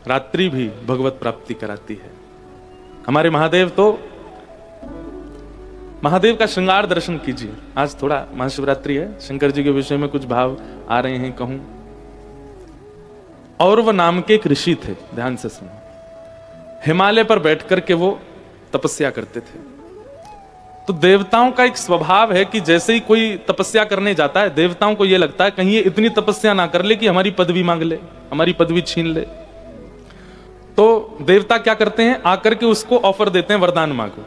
रात्रि भी भगवत प्राप्ति कराती है। हमारे महादेव तो, महादेव का श्रृंगार दर्शन कीजिए। आज थोड़ा महाशिवरात्रि है, शंकर जी के विषय में कुछ भाव आ रहे हैं कहूं। और वह नाम के एक ऋषि थे, ध्यान से सुनो। हिमालय पर बैठकर के वो तपस्या करते थे। तो देवताओं का एक स्वभाव है कि जैसे ही कोई तपस्या करने जाता है, देवताओं को यह लगता है कहीं ये इतनी तपस्या ना कर ले कि हमारी पदवी मांग ले, हमारी पदवी छीन ले। तो देवता क्या करते हैं, आकर के उसको ऑफर देते हैं, वरदान मांगो,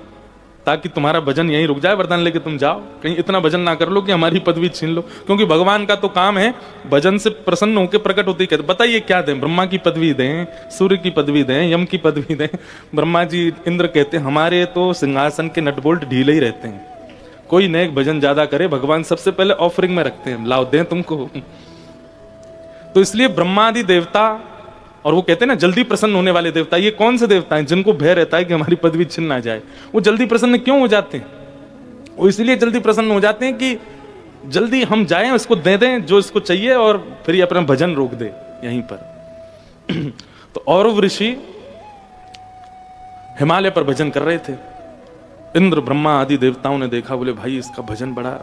ताकि तुम्हारा भजन यहीं रुक जाए, वरदान लेके तुम जाओ, कहीं इतना भजन ना कर लो कि हमारी पदवी छीन लो। क्योंकि भगवान का तो काम है भजन से प्रसन्न होकर प्रकट होते ही कहते, बताइए क्या दें, ब्रह्मा की पदवी दें, सूर्य की पदवी दें, यम की पदवी दें। ब्रह्मा जी, इंद्र कहते हैं हमारे तो सिंहासन के नट बोल्ट ढीले ही रहते हैं, कोई नेक भजन ज्यादा करे, भगवान सबसे पहले ऑफरिंग में रखते हैं, लाओ दें तुमको। तो इसलिए ब्रह्मादि देवता, और वो कहते हैं ना जल्दी प्रसन्न होने वाले देवता, ये कौन से देवता हैं जिनको भय रहता है कि हमारी पदवी छिन ना जाए? वो जल्दी प्रसन्न क्यों हो जाते हैं? वो इसलिए जल्दी प्रसन्न हो जाते हैं कि जल्दी हम जाएं, इसको दे दें जो इसको चाहिए, और फिर ये अपना भजन रोक दे यहीं पर। तो औरव ऋषि हिमालय पर भजन कर रहे थे। इंद्र ब्रह्मा आदि देवताओं ने देखा, बोले भाई इसका भजन बड़ा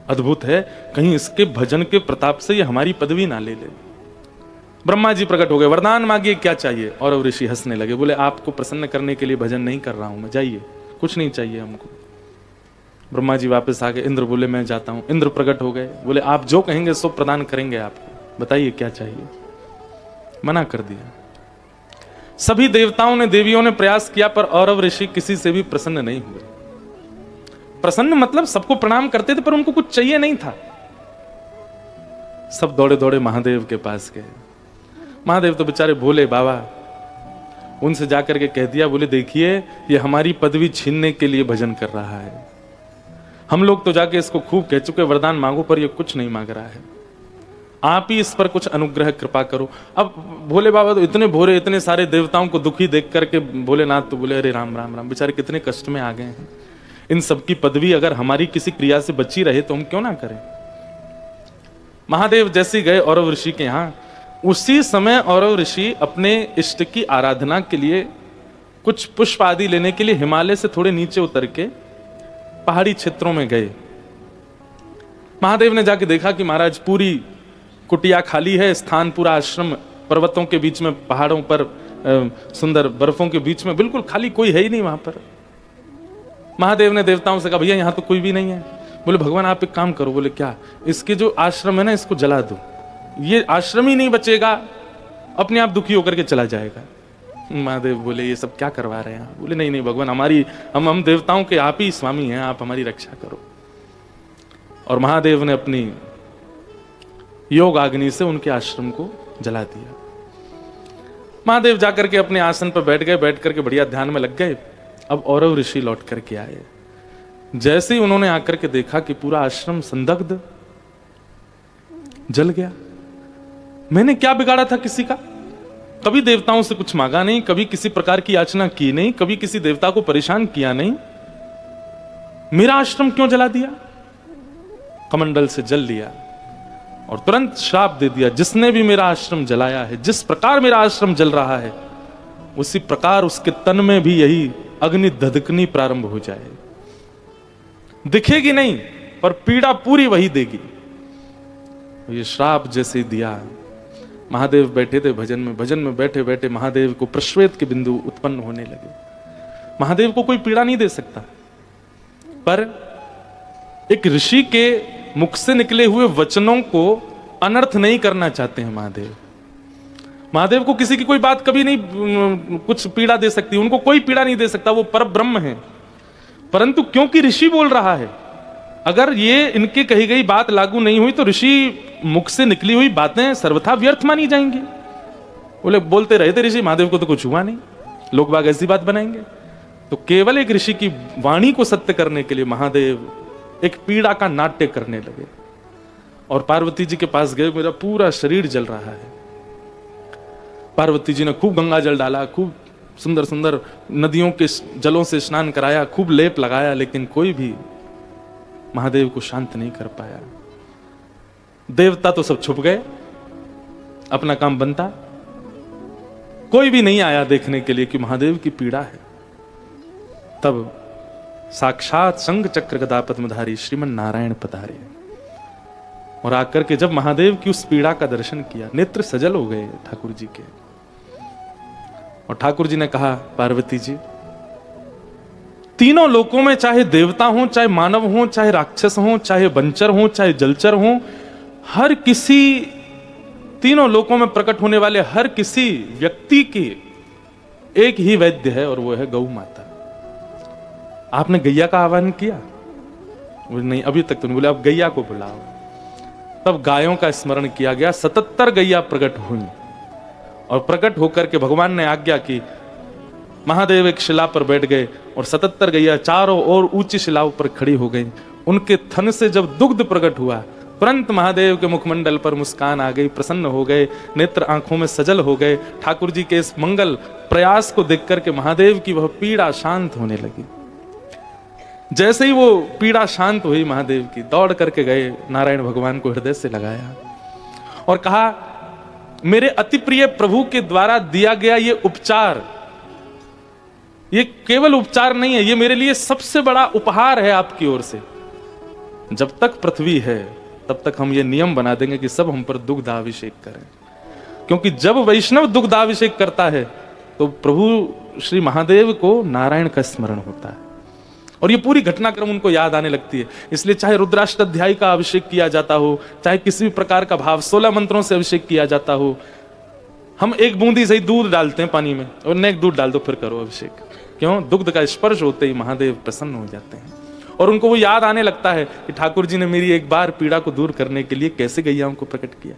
अद्भुत है, कहीं इसके भजन के प्रताप से ये हमारी पदवी ना ले ले। ब्रह्मा जी प्रकट हो गए, वरदान मांगिए, क्या चाहिए? और ऋषि हंसने लगे, बोले आपको प्रसन्न करने के लिए भजन नहीं कर रहा हूं मैं, जाइए, कुछ नहीं चाहिए हमको। ब्रह्मा जी वापस आ गए, इंद्र बोले मैं जाता हूं। इंद्र प्रकट हो गए, बोले आप जो कहेंगे सो प्रदान करेंगे आपको, बताइए क्या चाहिए? मना कर दिया। सभी देवताओं ने, देवियों ने प्रयास किया, पर औरव ऋषि किसी से भी प्रसन्न नहीं हुए। प्रसन्न मतलब सबको प्रणाम करते थे, पर उनको कुछ चाहिए नहीं था। सब दौड़े दौड़े महादेव के पास गए। महादेव तो बेचारे भोले बाबा, उनसे जाकर के कह दिया, बोले देखिए ये हमारी पदवी छीनने के लिए भजन कर रहा है, हम लोग तो जाके इसको खूब कह चुके वरदान मांगो, पर ये कुछ नहीं मांग रहा है, आप ही इस पर कुछ अनुग्रह कृपा करो। अब भोले बाबा तो इतने भोरे, इतने सारे देवताओं को दुखी देख करके भोलेनाथ तो बोले अरे राम राम राम, बेचारे कितने कष्ट में आ गए हैं, इन सबकी पदवी अगर हमारी किसी क्रिया से बची रहे तो हम क्यों ना करें। महादेव जैसे गए औरव ऋषि के यहां, उसी समय औरव ऋषि अपने इष्ट की आराधना के लिए कुछ पुष्प आदि लेने के लिए हिमालय से थोड़े नीचे उतर के पहाड़ी क्षेत्रों में गए। महादेव ने जाके देखा कि महाराज पूरी कुटिया खाली है, स्थान पूरा आश्रम पर्वतों के बीच में, पहाड़ों पर सुंदर बर्फों के बीच में बिल्कुल खाली, कोई है ही नहीं वहां पर। महादेव ने देवताओं से कहा भैया यहां तो कोई भी नहीं है। बोले भगवान आप एक काम करो। बोले क्या? इसके जो आश्रम है ना इसको जला दो, ये आश्रम ही नहीं बचेगा, अपने आप दुखी होकर के चला जाएगा। महादेव बोले ये सब क्या करवा रहे हैं? बोले नहीं नहीं भगवान, हमारी हम देवताओं के आप ही स्वामी हैं, आप हमारी रक्षा करो। और महादेव ने अपनी योग अग्नि से उनके आश्रम को जला दिया। महादेव जाकर के अपने आसन पर बैठ गए, बैठ करके बढ़िया ध्यान में लग गए। अब औरव ऋषि लौट करके आए। जैसे ही उन्होंने आकर के देखा कि पूरा आश्रम संदग्ध, जल गया। मैंने क्या बिगाड़ा था किसी का? कभी देवताओं से कुछ मांगा नहीं, कभी किसी प्रकार की याचना की नहीं, कभी किसी देवता को परेशान किया नहीं, मेरा आश्रम क्यों जला दिया? कमंडल से जल लिया और तुरंत श्राप दे दिया, जिसने भी मेरा आश्रम जलाया है, जिस प्रकार मेरा आश्रम जल रहा है उसी प्रकार उसके तन में भी यही अग्नि धधकनी प्रारंभ हो जाए। दिखेगी नहीं पर पीड़ा पूरी वही देगी। ये श्राप जैसे दिया। महादेव बैठे थे भजन में बैठे बैठे महादेव को प्रश्वेत के बिंदु उत्पन्न होने लगे। महादेव को कोई पीड़ा नहीं दे सकता, पर एक ऋषि के मुख से निकले हुए वचनों को अनर्थ नहीं करना चाहते हैं महादेव। महादेव को किसी की कोई बात कभी नहीं कुछ पीड़ा दे सकती, उनको कोई पीड़ा नहीं दे सकता, वो पर ब्रह्म है। परंतु क्योंकि ऋषि बोल रहा है, अगर ये इनके कही गई बात लागू नहीं हुई तो ऋषि मुख से निकली हुई बातें सर्वथा व्यर्थ मानी जाएंगी। बोले बोलते रहे थे ऋषि, महादेव को तो कुछ हुआ नहीं, लोग बाग ऐसी बात बनाएंगे। तो केवल एक ऋषि की वाणी को सत्य करने के लिए महादेव एक पीड़ा का नाट्य करने लगे और पार्वती जी के पास गए। मेरा पूरा शरीर जल रहा है। पार्वती जी ने खूब गंगा जल डाला, खूब सुंदर सुंदर नदियों के जलों से स्नान कराया, खूब लेप लगाया, लेकिन कोई भी महादेव को शांत नहीं कर पाया। देवता तो सब छुप गए, अपना काम बनता। कोई भी नहीं आया देखने के लिए कि महादेव की पीड़ा है। तब साक्षात शंख चक्र गदा पद्मधारी श्रीमन नारायण पधारे और आकर के जब महादेव की उस पीड़ा का दर्शन किया, नेत्र सजल हो गए ठाकुर जी के। और ठाकुर जी ने कहा, पार्वती जी, तीनों लोकों में चाहे देवता हो, चाहे मानव हो, चाहे राक्षस हो, चाहे बंचर हो, चाहे जलचर हो, हर किसी तीनों लोकों में प्रकट होने वाले हर किसी व्यक्ति की एक ही वैद्य है और वो है गौ माता। आपने गैया का आह्वान किया? नहीं, अभी तक तो नहीं। बोले अब गैया को बुलाओ। तब गायों का स्मरण किया गया। 77 गैया प्रकट हुई और प्रकट होकर के भगवान ने आज्ञा की। महादेव एक शिला पर बैठ गए और 77 गैया चारों ओर ऊंची शिलाओं पर खड़ी हो गई। उनके थन से जब दुग्ध प्रकट हुआ, तुरंत महादेव के मुखमंडल पर मुस्कान आ गई, प्रसन्न हो गए, नेत्र आंखों में सजल हो गए। ठाकुर जी के इस मंगल प्रयास को देख करके महादेव की वह पीड़ा शांत होने लगी। जैसे ही वो पीड़ा शांत हुई, महादेव की दौड़ करके गए, नारायण भगवान को हृदय से लगाया और कहा, मेरे अति प्रिय प्रभु के द्वारा दिया गया ये उपचार, ये केवल उपचार नहीं है, ये मेरे लिए सबसे बड़ा उपहार है आपकी ओर से। जब तक पृथ्वी है तब तक हम ये नियम बना देंगे कि सब हम पर दुग्धाभिषेक करें, क्योंकि जब वैष्णव दुग्धाभिषेक करता है तो प्रभु श्री महादेव को नारायण का स्मरण होता है और ये पूरी घटनाक्रम उनको याद आने लगती है। इसलिए चाहे रुद्राष्टाध्यायी का अभिषेक किया जाता हो, चाहे किसी भी प्रकार का भाव 16 मंत्रों से अभिषेक किया जाता हो, हम एक बूंदी से ही दूध डालते हैं पानी में और नेक दूध डाल दो, फिर करो अभिषेक। क्यों? दुग्ध का स्पर्श होते ही महादेव प्रसन्न हो जाते हैं और उनको वो याद आने लगता है कि ठाकुर जी ने मेरी एक बार पीड़ा को दूर करने के लिए कैसे गैयाओं को प्रकट किया।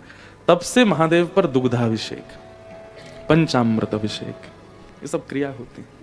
तब से महादेव पर दुग्धाभिषेक, पंचामृत अभिषेक, ये सब क्रिया होती है।